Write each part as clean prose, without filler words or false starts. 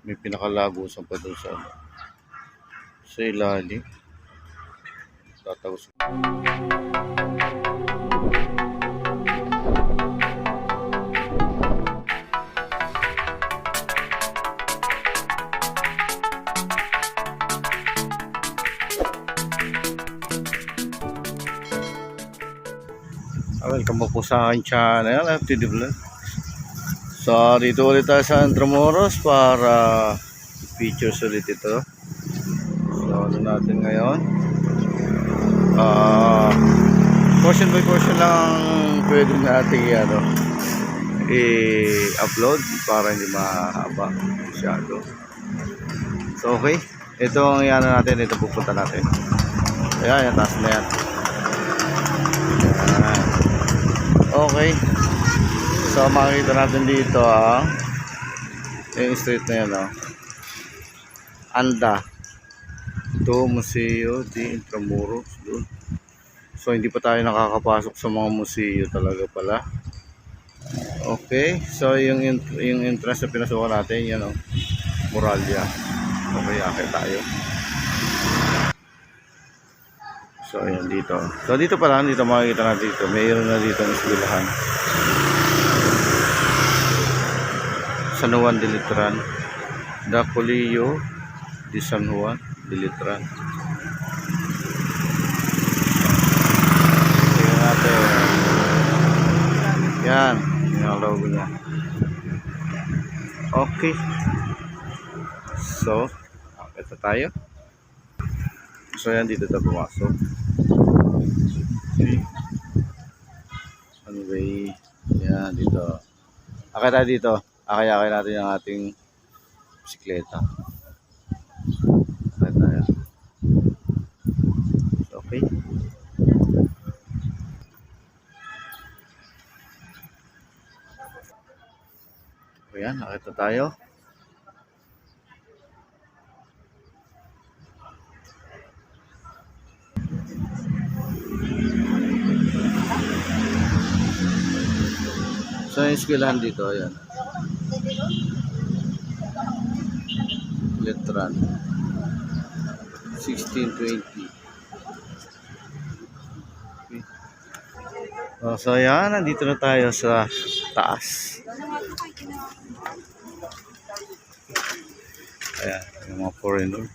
May pinakalagusan pa doon sa ilalim. Tatagos. Welcome po sa aking channel, FTD Vlog. So dito ulit tayo sa Intramuros para features ulit ito. So ano natin ngayon, portion by portion lang pwede natin i-upload para hindi mahaba masyado. So okay, ito ang natin, ito pupunta natin. Ayan, yung taas na yan. Ayan. Okay, so makikita natin dito yung street na yan, Anda ito, Museo de Intramuros doon. So hindi pa tayo nakakapasok sa mga museo talaga pala. Okay, so yung entrance na pinasukan natin yan, Muralya. Okay, akit tayo. So ayan dito. So dito pala, dito makikita natin dito. Mayroon na dito ang eskwelahan. San Juan de Letran. The Colegio de San Juan de Letran. Tingnan natin. Yan. Yung logo niya. Okay. So, ito tayo. So yan, dito tayo pumasok. Okay. Anyway, yan dito. Akit tayo dito. Akay natin yung ating bisikleta. Akit tayo. Okay. Ayan, akit na tayo. So yung eskwelahan dito, ayan. Letran 1620. Okay. So ayan, nandito na tayo sa taas. Ayan, yung mga foreigner.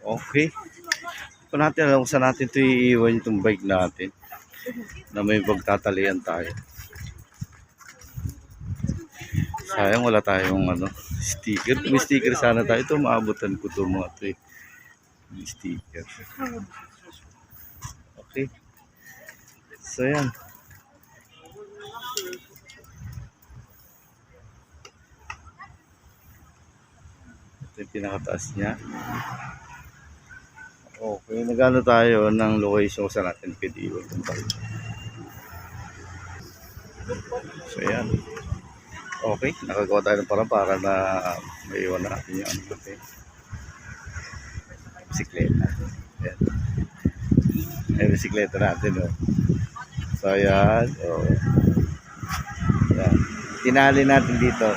Okay. Kung natin alam kung saan natin ito iiwan itong bike natin na may pagtatalian tayo. Sayang wala tayong sticker. May sticker sana tayo. Ito maabutan ko ito mga ito may sticker. Okay. So yan. Ito yung pinakataas niya. Okay. Nagano tayo ng location sa natin pwede iwan itong bike. So yan. Okay, nakagawa tayo ng parang para na maiwan natin yung bisikleta. Ayan. Ayan, bisikleta natin, So, ayan. Ayan. Tinali natin dito.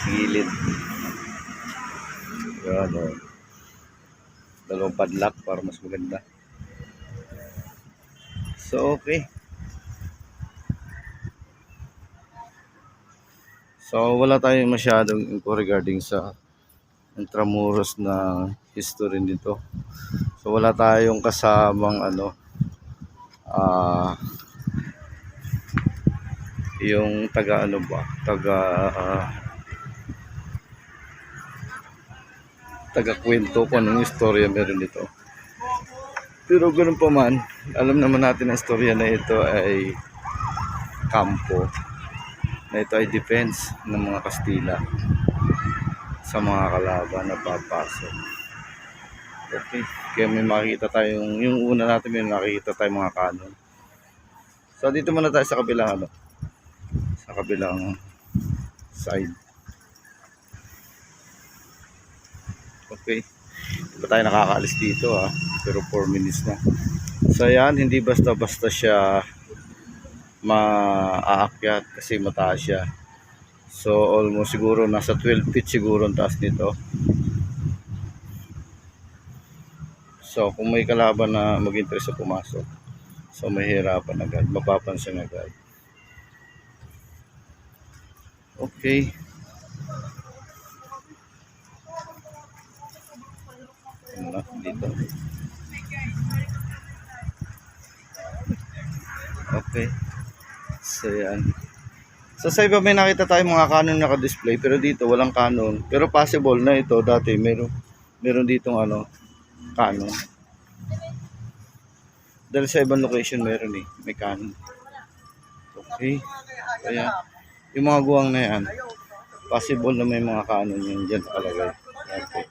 Gilid. Ayan, dalawang padlock para mas maganda. So, okay. So wala tayong masyadong info regarding sa Intramuros na history nito. So wala tayong kasamang yung taga kwento kung anong istorya meron dito. Pero ganoon pa man, alam naman natin ang istorya na ito ay kampo. Na ito ay defense ng mga Kastila sa mga kalaban na papasok. Okay, kaya may makikita tayong, yung una natin may nakikita tayong mga kanon. So dito muna tayo sa kabilang sa kabilang side. Okay, hindi pa tayo nakakaalis dito pero 4 minutes na. So yan, hindi basta-basta siya maaakyat kasi mataas siya. So almost siguro nasa 12 feet siguro ang taas nito. So kung may kalaban na mag-interest sa pumasok, so mahirapan agad, mapapansin agad. Okay. Ano dito? Okay. So yan. So sa iba may nakita tayong mga Canon naka-display, pero dito walang Canon. Pero possible na ito dati meron ditong ano, Canon. Dahil sa ibang location meron may Canon. Okay. Kaya yung mga guwang na yan, possible na may mga Canon yun dyan nakalagay. Okay.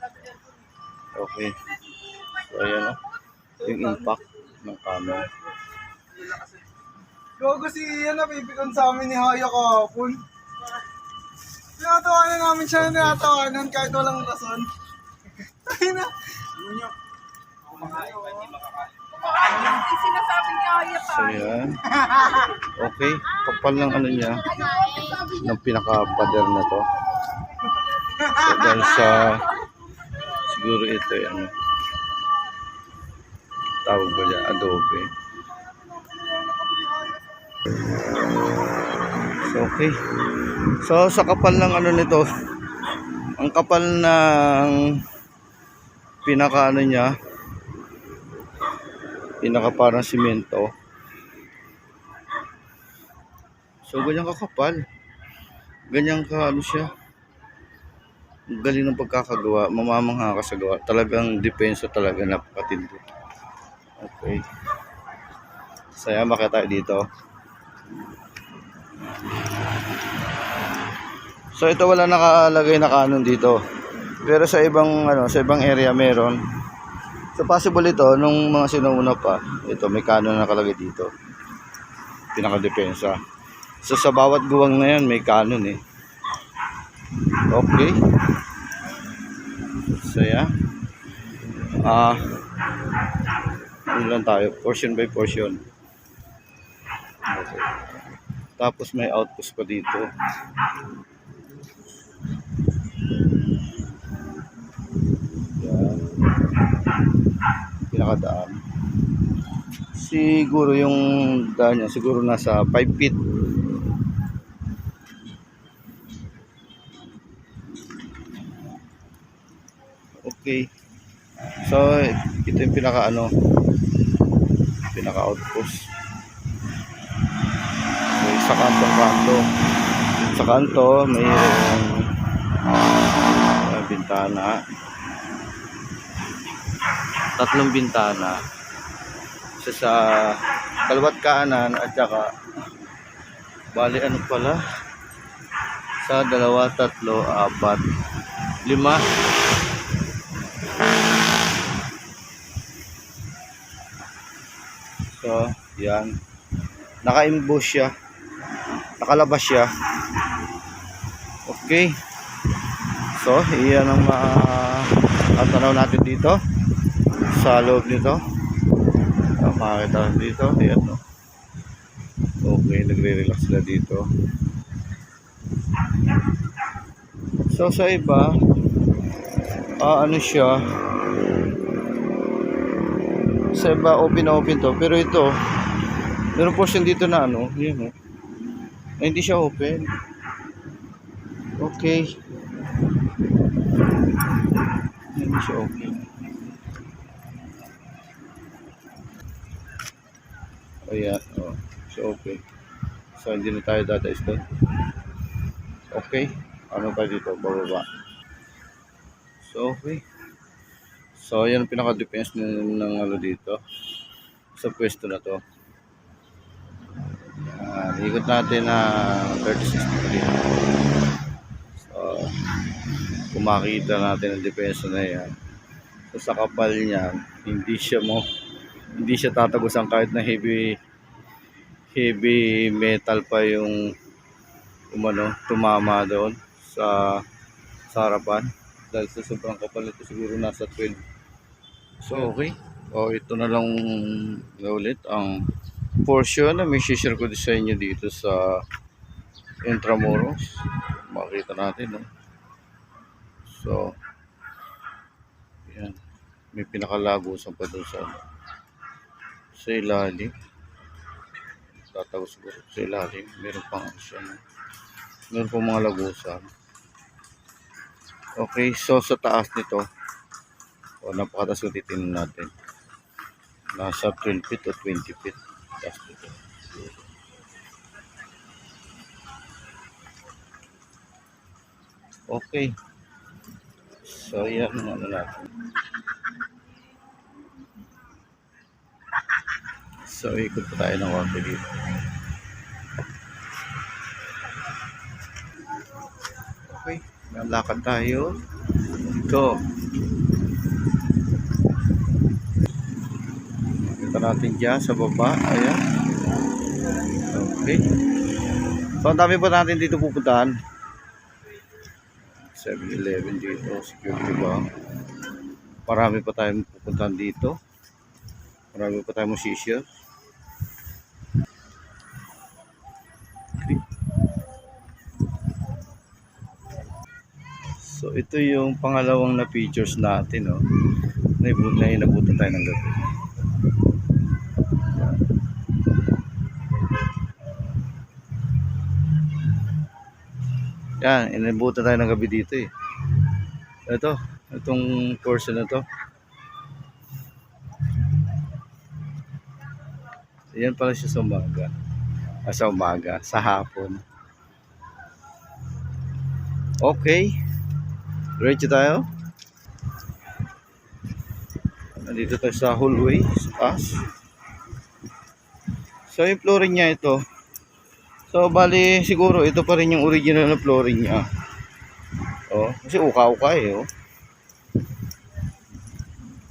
Okay. So ayan yung impact ng Canon. Gogo si Ian na pipikon sa amin ni Haya kahapon. Tinatawanan namin siya na tinatawanan kahit walang rason. Ay na. Sinasabi niya Haya So yan. Okay. Kapal ng ano niya, ng pinaka-pader na to. So dahil sa siguro ito yan. Tawag ba niya? Adobe. So okay. So sa kapal ng ano nito, ang kapal ng pinaka ano niya, pinaka parang simento. So ganyan kakapal. Ganyan ka ano siya. Ang galing ng pagkakagawa, mamamangha ka sa gawa. Talagang depensa talaga, napakatindi. Okay. Saya makita tayo dito. So ito wala nakalagay na Canon dito. Pero sa ibang sa ibang area meron. So possible ito nung mga sinuuna pa. Ito may Canon na nakalagay dito. Pinaka-depensa. So sa bawat guwang na yan may Canon Okay. So yeah. Ano lang tayo, portion by portion. Okay. Tapos may outpost pa dito. Yan. Pinakadaan. Siguro yung daan niya, siguro nasa 5 feet. Okay. So, ito yung pinaka outpost. So, sa kanto. Sa kanto, mayroong bintana. 3 bintana. Isa sa kaliwat kanan at saka bali ano pala? Sa 2, 3, 4, 5. So, yan. Naka-emboss siya. Nakalabas siya. Okay. So, iyan ang tanaw natin dito. Sa loob nito. Makakita dito. Ayan, no? Okay, nagre-relax sila dito. So, sa iba, ano siya, sa iba open na open to, pero ito meron portion dito na yun hindi siya open. Okay, hindi siya open. Ayan, so okay, so hindi na tayo dadays doon. Okay, ano pa dito, bababa. So okay. So, yan ang pinaka-defense ng dito sa pwesto na to. Ikot natin na 36 degree. So, kung makita natin ang depensa na yan. So, sa kapal niyan, hindi siya tatagusan kahit na heavy metal pa yung tumama doon sa harapan. Dahil sa sobrang kapal nito, siguro nasa 12. So okay, ito na lang ulit ang portion na may share ko sa inyo dito sa Intramuros. makita natin, no? So, yan. May pinakalagusan pa doon sa ilalim. Tatago siguro sa ilalim. Meron pang ano siya, no? Meron pang mga lagusan. Okay, so sa taas nito, napakataas kung titingnan natin. Nasa 12 feet o 20 feet. Taas nito. Okay. So, yan ang ano natin. So, ikot pa tayo ng konti dito. Okay. Lalakad tayo. Go. Kita natin dyan sa baba. Ayan. Okay. So, ang dami pa natin dito pupuntahan. 7-Eleven dito. Security ba? Marami pa tayong pupuntahan dito. Marami pa tayong masishare. Okay. So, ito yung pangalawang na features natin, no? Na inabutan tayo ng gabi. Yan, inabutan tayo ng gabi dito eh. Itong portion na to. Yan pala siya sa umaga. Sa hapon. Okay. Ready tayo? Nandito tayo sa hallway, sa taas. So yung flooring niya ito. So bali siguro ito pa rin yung original na flooring niya. Oh, kasi uka-uka eh, oh.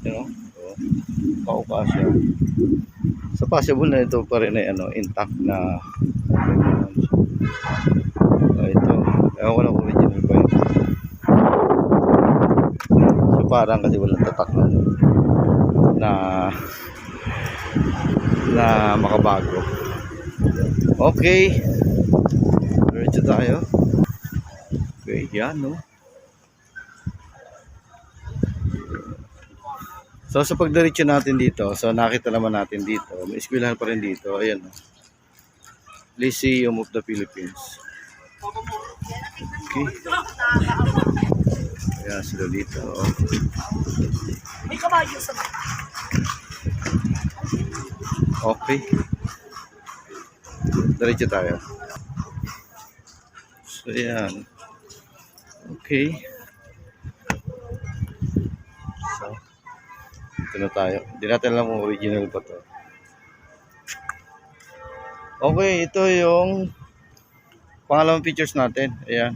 You know? Oh, uka-uka siya. So possible na ito pa rin ay intact na. So ito, ewan ko lang original pa yun. So parang kasi walang tatak na makabago. Okay. Diretso tayo. Okay, yan, no? So, sa pagdiretso natin dito, so nakita naman natin dito, may eskwelahan pa rin dito. Ayan, no? Lyceum of the Philippines. Okay. Ayan, sila dito. May kabayo sa Okay. Diretso tayo. So, ayan. Okay. So, ito na tayo. Hindi natin alam kung original pa to. Okay, ito yung pangalawang features natin. Ayan.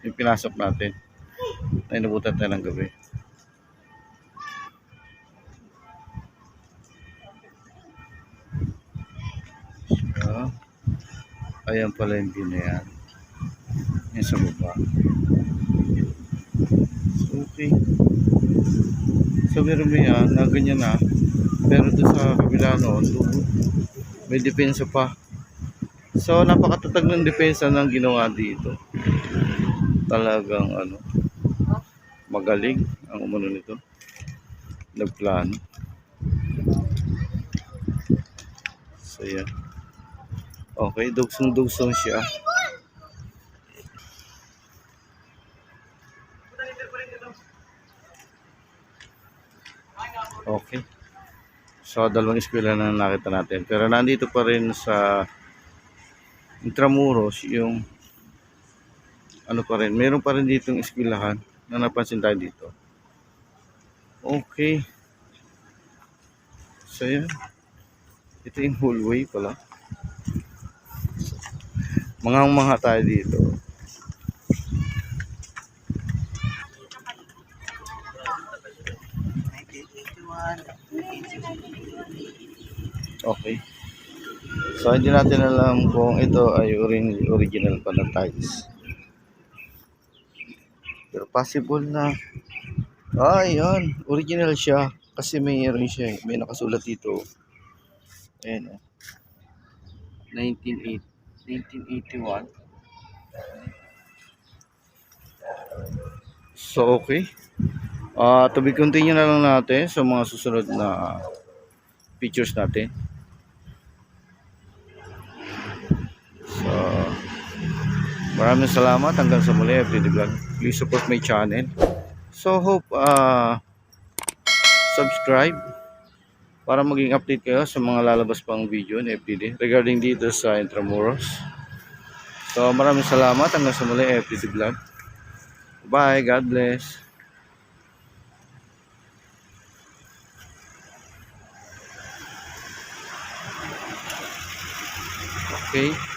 Yung pinasok natin. Ay, nabutan tayo ng gabi. So, ayan pala yung view na yan. Yan sa baba. So, okay. So meron mo yan na ganyan na. Pero doon sa kabila noon, may depensa pa. So napakatatag ng depensa ng ginawa dito. Talagang magaling ang umano nito. Nagplano. So yan. Okay, dugsong-dugsong siya. Okay. So, dalawang eskwela na nakita natin. Pero nandito pa rin sa Intramuros yung pa rin. Meron pa rin ditong eskwelahan na napansin tayo dito. Okay. So, yan. Ito yung hallway pala. Mga tayo dito. Okay. So hindi natin alam kung ito ay original pa na tiles. Pero possible na. Ayan, original siya kasi mayroon siya, may nakasulat dito. Ayan, 1981. So, okay. To be continue na lang natin sa mga susunod na pictures natin. So, maraming salamat. Hanggang sa muli, FPD Vlog. Please support my channel. So, hope subscribe para maging update kayo sa mga lalabas pang video ni FPD regarding dito sa Intramuros. So, maraming salamat. Hanggang sa muli, FPD Vlog. Bye. God bless. Okay.